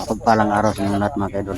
Mapagpalang araw sa inyo lahat mga kaidol.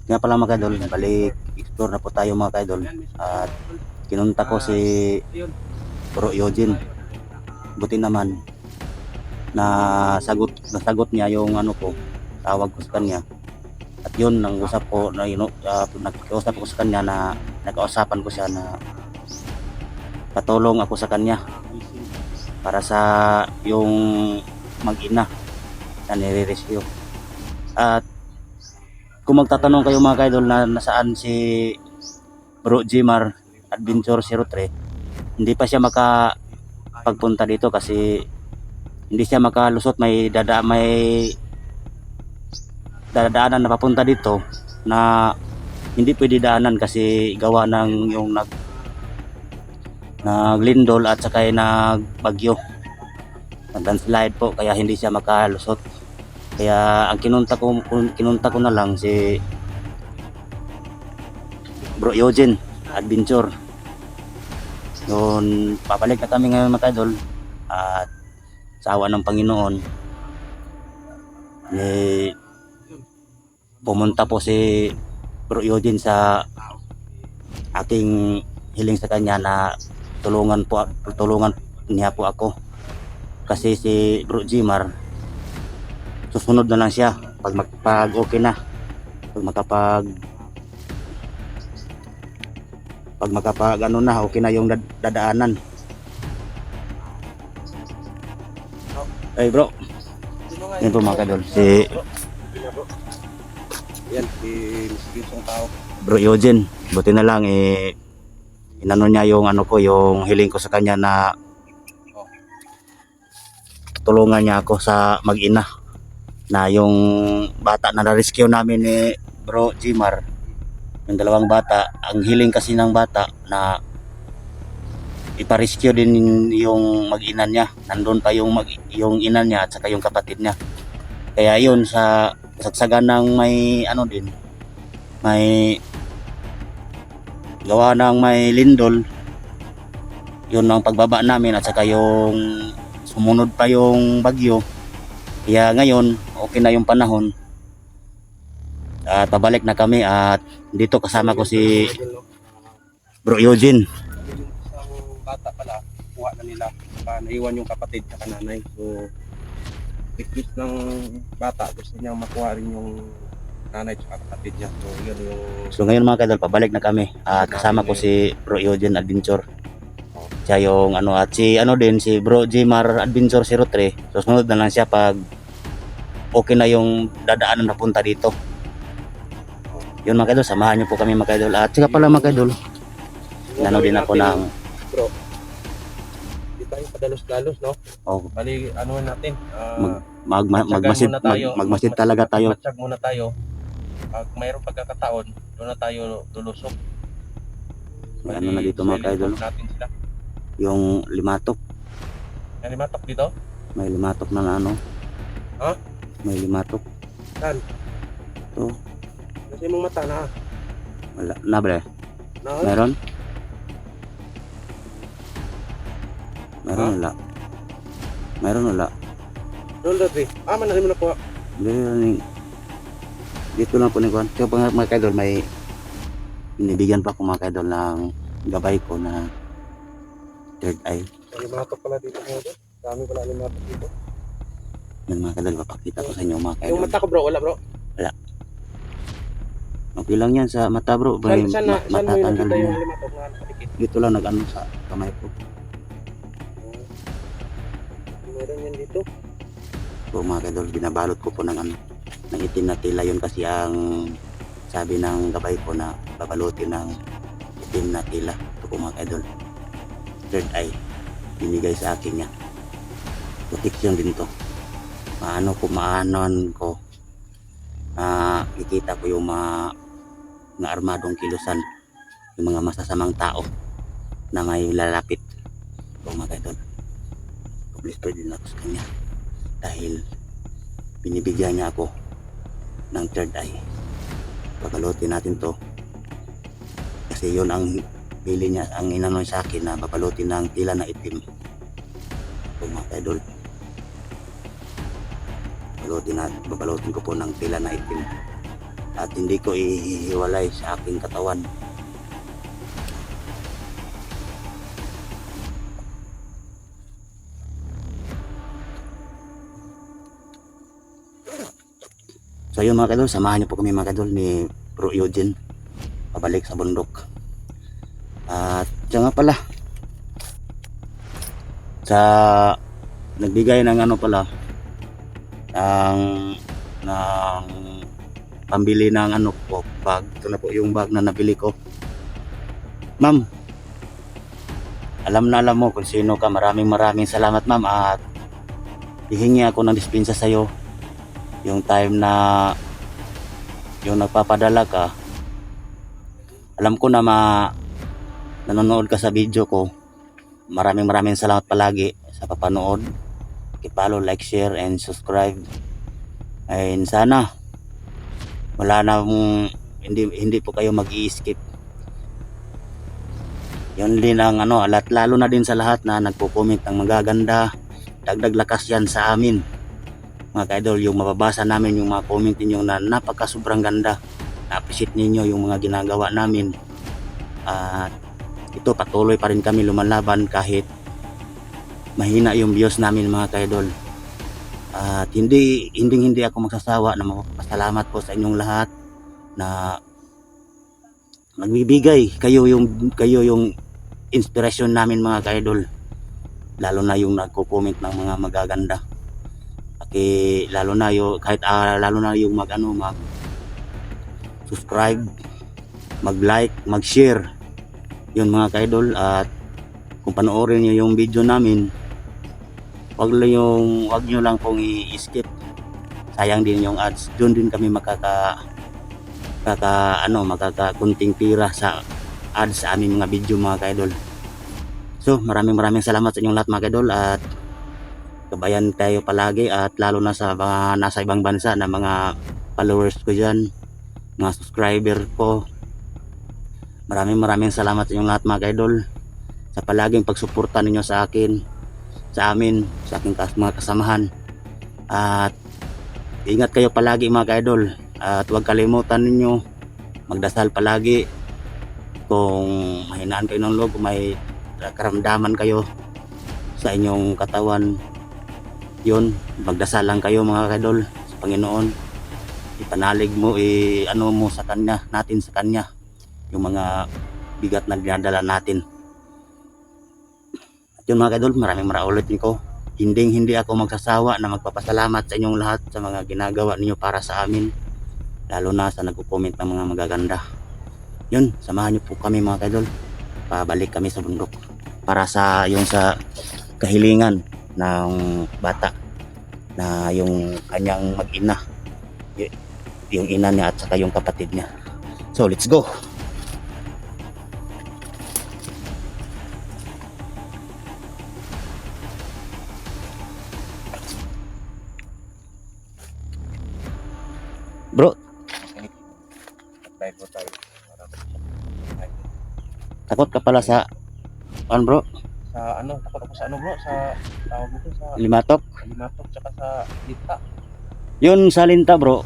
Kaya pala mga kaidol, balik explore na po tayo mga kaidol. At kinunta ko si Bro Eugene. Buti naman nasagot niya yung ano ko, tawag ko sa kanya. At yun, nang usap ko na nagkausap ko sa kanya na nagkausapan ko siya na patulong ako sa kanya para sa yung mag-ina na nire-rescue. At kung magtatanong kayo mga kaidol na nasaan si Bro Jimar Adventure 03, hindi pa siya makapagpunta dito kasi hindi siya makalusot. May dadaanan na papunta dito na hindi pwede daanan kasi gawa ng yung naglindol at saka nagbagyo, nag-landslide po, kaya hindi siya makalusot. Kaya ang kinunta ko na lang si Bro Eugene Adventure. Doon papalik na kami ngayon mga idol, at sa awa ng Panginoon pumunta po si Bro Eugene sa aking hiling sa kanya na tulungan niya po ako, kasi si Bro Jimar susunod na lang siya pag okay na, pag makapag ano na, okay na yung dadaanan. Ay bro, yan po mga kadol, si Bro Eugene. Buti na lang inano niya yung ano ko, yung hiling ko sa kanya na tulungan niya ako sa mag-ina na yung bata na na-rescue namin ni Bro Jimar, yung dalawang bata. Ang hiling kasi ng bata na ipa-rescue din yung mag-ina niya. Nandun pa yung ina niya at saka yung kapatid niya. Kaya yun, sa kasagsagan ng may ano din, may gawa ng may lindol, yun ang pagbaba namin at saka yung sumunod pa yung bagyo. Kaya ngayon okay na yung panahon at pabalik na kami, at dito kasama ko si Bro Eugene. Isang bata pala, kuha na nila, naiwan yung kapatid at nanay. So request ng bata, gusto niyang makuha rin yung nanay at kapatid niya. So yun yung... So ngayon mga kadol, pabalik na kami at kasama ko si Bro Eugene Adventure. Siya yung ano, at si ano din, si Bro Jimar Adventure 03. So sunod na lang siya pag okay na yung dadaanan na punta dito. Yun mga kadol, samahan niyo po kami mga kadol. At saka pala mga kadol, nano din ako ng bro, di tayo padalos-dalos, no? oh, Bali, ano natin, magmasid talaga tayo. Matsyag muna tayo. Pag mayroong pagkakataon, doon na tayo lulusok. May ano na dito mga kaidol, natin sila. Yung limatok. May limatok dito? May limatok na ano. Ha? May limatok. Saan? Ito. Kasi mong mata na. Wala na bre. Na? Meron? Meron wala. Meron wala. Doon dati. Manahin mo na po. Dito lang po ni Juan. So mga kaidol, may binibigyan pa ako mga kaidol ng gabay ko na third eye. May limatok pala dito mga kaidol. Dami pala limatok dito. Yan mga kaidol, papakita ko sa inyo mga kaidol. Yung mata ko bro, wala bro? Wala. Okay lang yan sa mata bro. May Saan mo matatanggal nakita din yung yan. limatok na nakadikit? Dito lang nag-ano sa kamay ko. Meron yan dito. So mga kaidol, binabalot ko po ng ano, ng itim na tela. Yun kasi ang sabi ng gabay ko na babalutin ng itim na tela. Ito po mga kaidol, third eye, binigay sa akin niya. Protection din to. Maanon ko ikita ko yung mga armadong kilusan, yung mga masasamang tao na may lalapit. So mga kaidol, publish din ako sa kanya dahil binibigyan niya ako ng third eye. Babalutin natin to kasi yun ang bili niya, ang inano sa akin na babalutin ng tela na itim. So mga kaidol, babalutin ko po ng tela na itim at hindi ko ihiwalay sa aking katawan. So yun mga kadol, samahan niyo po kami mga kadol ni Bro Eugene pabalik sa bundok. At siya nga pala sa nagbigay ng ano pala ng pambili ng ano po, bag. Ito na po yung bag na nabili ko. Ma'am, alam mo kung sino ka. Maraming salamat ma'am, at hihingi ako ng dispensa sa'yo yung time na yung nagpapadala ka. Alam ko na nanonood ka sa video ko. Maraming salamat palagi sa papanood. I-follow, like, share, and subscribe. And sana wala na hindi po kayo mag-i-skip. Yun din ang ano, lalo na din sa lahat na nagko-comment ng magaganda. Dagdag lakas yan sa amin mga kaidol, yung mababasa namin yung mga comment ninyo na napaka sobrang ganda. Na-appreciate ninyo yung mga ginagawa namin. At ito, patuloy pa rin kami lumalaban kahit mahina yung views namin mga kaidol. At hindi ako magsasawa na magpapasalamat po sa inyong lahat na nagbibigay. Kayo yung inspirasyon namin mga kaidol, lalo na yung nagko-comment ng mga magaganda. Lalo na yung mag subscribe, mag-like, mag-share yun mga kaidol. At kung panoorin niyo yung video namin, wag nyo lang pong i-skip. Sayang din yung ads. Doon din kami makakakunting pira sa ads sa aming mga video mga kaidol. So maraming salamat sa inyong lahat mga kaidol, at kabayan tayo palagi, at lalo na sa mga nasa ibang bansa na mga followers ko dyan, mga subscriber ko. Maraming salamat sa inyong lahat mga kaidol sa palaging pagsuporta ninyo sa akin, sa amin, sa aking mga kasamahan. At ingat kayo palagi mga kaidol, at huwag kalimutan ninyo magdasal palagi. Kung mahinaan kayo ng loob, kung may karamdaman kayo sa inyong katawan, yun, magdasal lang kayo mga kaidol sa Panginoon. Ipanalig mo, mo sa Kanya, natin sa Kanya yung mga bigat na dinadala natin. At yun mga kaidol, maraming ulitin ko, hindi ako magsasawa na magpapasalamat sa inyong lahat sa mga ginagawa ninyo para sa amin, lalo na sa nagko-comment ng mga magaganda. Yun, samahan niyo po kami mga kaidol, pabalik kami sa bundok para sa kahilingan ng bata na yung kanyang mag-ina, yung ina niya at saka yung kapatid niya. So let's go. Bro, Apply po tayo. takot ka pala sa bro? Takot ako sa bro, sa tawag nito, sa Limatok? limatok tsaka sa dita. Yun sa linta bro,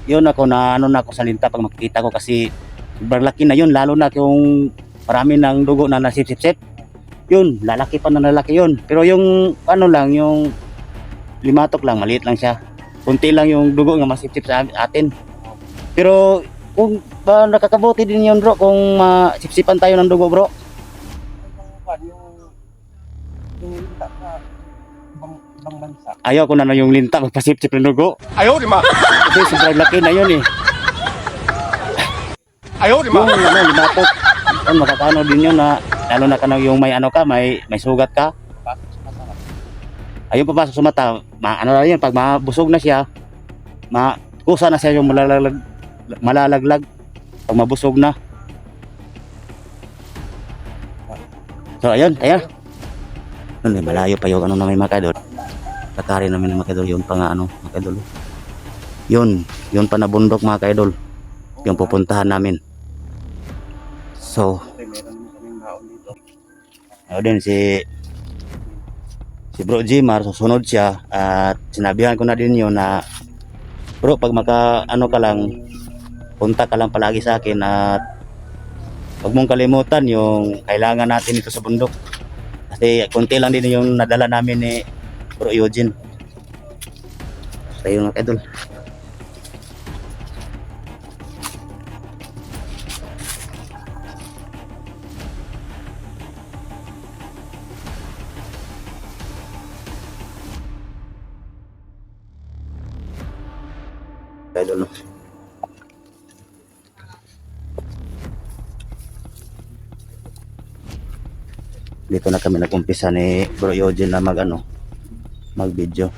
yun ako na ako sa linta pag makikita ko, kasi sobrang laki na yun, lalo na kung marami ng dugo na nasip-sip-sip. Yun, lalaki pa na lalaki yun. Pero yung yung limatok lang, maliit lang siya. Kunti lang yung dugo nga masip-sip sa atin. Pero kung nakakabuti din yun bro, kung masipsipan tayo ng dugo bro. Yung dita sa ibang bansa. Ayaw ko na yung linta magpasip-sip ng dugo. Ayaw di ma. Kasi sobrang laki na yun eh. Ayaw di Yung limatok, yun, makakano din yun na, lalo na yung may sugat ka. Ayun, papasok sa mata, na yun, pag mabusog na siya, kusa na siya yung malalaglag pag mabusog na. So ayun, malayo pa yung na may mga kaidol. Lakarin namin ng mga kaidol, yung mga kaidol. Yun pa na bundok mga ka-idol, yung pupuntahan namin. So, Kasi meron mo kaming baon dito. din si Bro Jimar, susunod siya at sinabihan ko na din yun na bro, pag maka ano ka lang, punta ka lang palagi sa akin at huwag mong kalimutan yung kailangan natin ito sa bundok. Kasi konti lang din yung nadala namin ni Bro Eugene. So yun mga ka-idol. Ka-idol, no? Dito na kami nag-umpisa ni Bro Eugene na mag-video.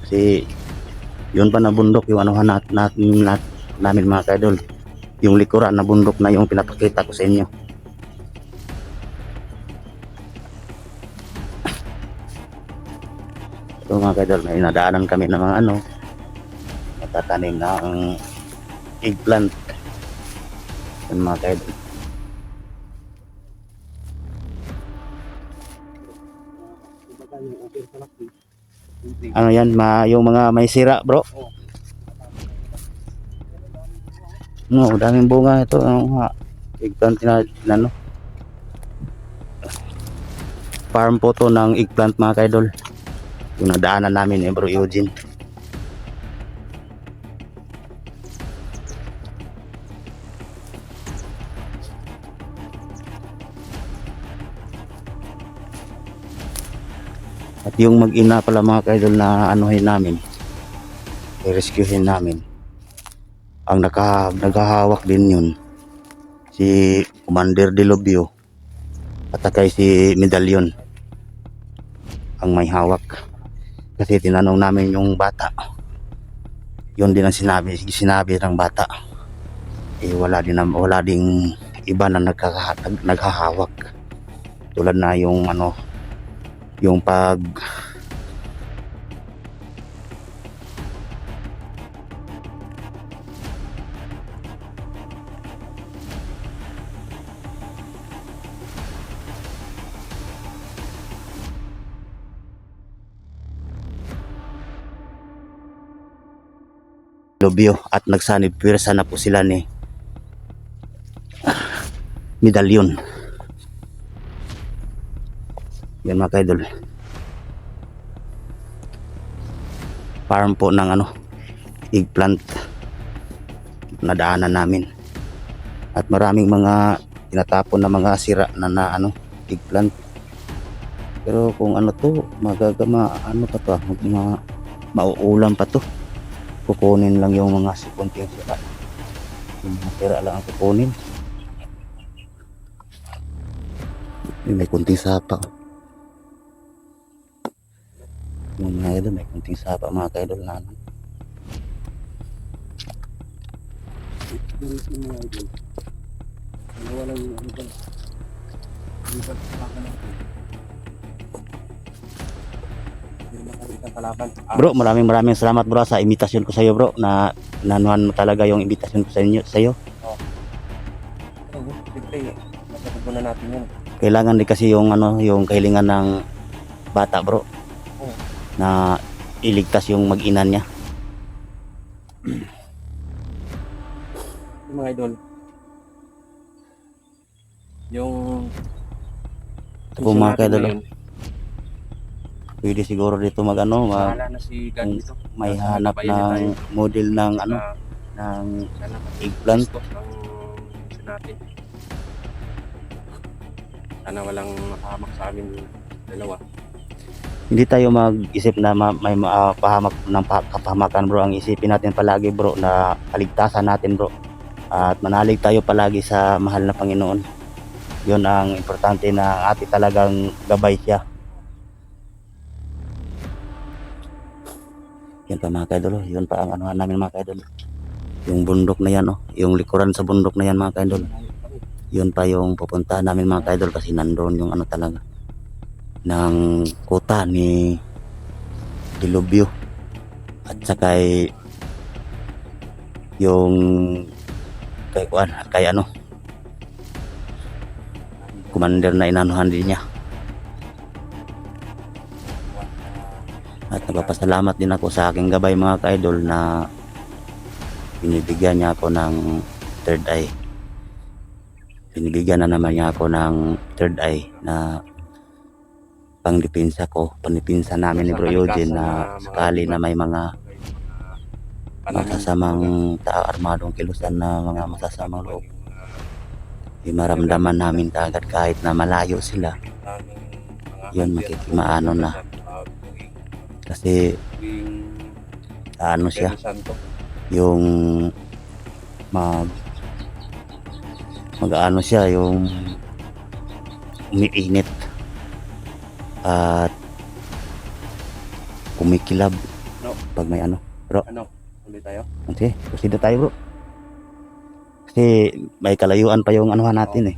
Kasi yun pa na bundok yung anuhan namin mga ka-idol. Yung likuran na bundok na yung pinapakita ko sa inyo. So mga ka-idol, may nadaanan kami ng mga natatanim ng eggplant. Yun mga ka-idol. Ano yan, yung mga may sira bro. No, daming bunga ito. Eggplant na farm po to ng eggplant mga ka-idol. Yung nadaanan namin Bro Eugene. At yung mag-ina pala mga ka-idol na anuhin namin, i-rescuehin namin, ang naghahawak din yun si Commander Delobio at saka si Medallion ang may hawak. Kasi tinanong namin yung bata, yun din ang sinabi ng bata, wala ding iba na naghahawak tulad na yung yung pag Lobyo at nagsanib pwersa na po sila ni Medallion. Yan mga ka-idol, farm po ng eggplant nadaanan namin at maraming mga tinatapon na mga sira na eggplant. Pero kung to pa to, mauulam pa to, kukunin lang yung mga sikunting sira, yung mga sira lang ang kukunin. May kunting sapa. Yung mga idol, may kunting sapa mga ka-idol na Bro, maraming salamat bro sa invitation ko sa iyo bro, na nanuhan mo talaga yung invitation ko sa iyo. Siyempre, masagot na natin yun. Kailangan din kasi yung yung kahilingan ng bata bro, na iligtas yung mag-ina niya. Yung mga idol, yung ito po mga ka-idol, pwede siguro dito wala na si God dito. may hanap ng model ng ng eggplant. Natin. Sana walang makahamak sa amin dalawa. Hindi tayo mag-isip na may pahamak ng kapahamakan bro. Ang isipin natin palagi bro na kaligtasan natin bro, at manalig tayo palagi sa mahal na Panginoon. Yun ang importante, na ati talagang gabay siya. Yan pa mga ka-idol, yun pa ang anuhan namin mga ka-idol. Yung bundok na yan yung likuran sa bundok na yan mga ka-idol, yun pa yung pupuntahan namin mga ka-idol, kasi nandoon yung talaga ng kuta ni Delobio At saka yung kay ano, commander na inanuhan din niya. At nagpapasalamat din ako sa aking gabay mga ka-idol na binibigyan niya ako ng third eye. Binibigyan na naman niya ako ng third eye na pangdepensa ko, pangdepensa namin ni Bro Eugene na sakali na may mga masasamang armadong kilusan na mga masasamang loob. Maramdaman namin agad kahit na malayo sila. Yun, makikimaano na. Kasi ano siya, yung mag-ano siya, yung umiinit at kumikilab pag may ano. Bro, ulit tayo? okay, proceed tayo bro. Kasi may kalayuan pa yung anuhan natin eh.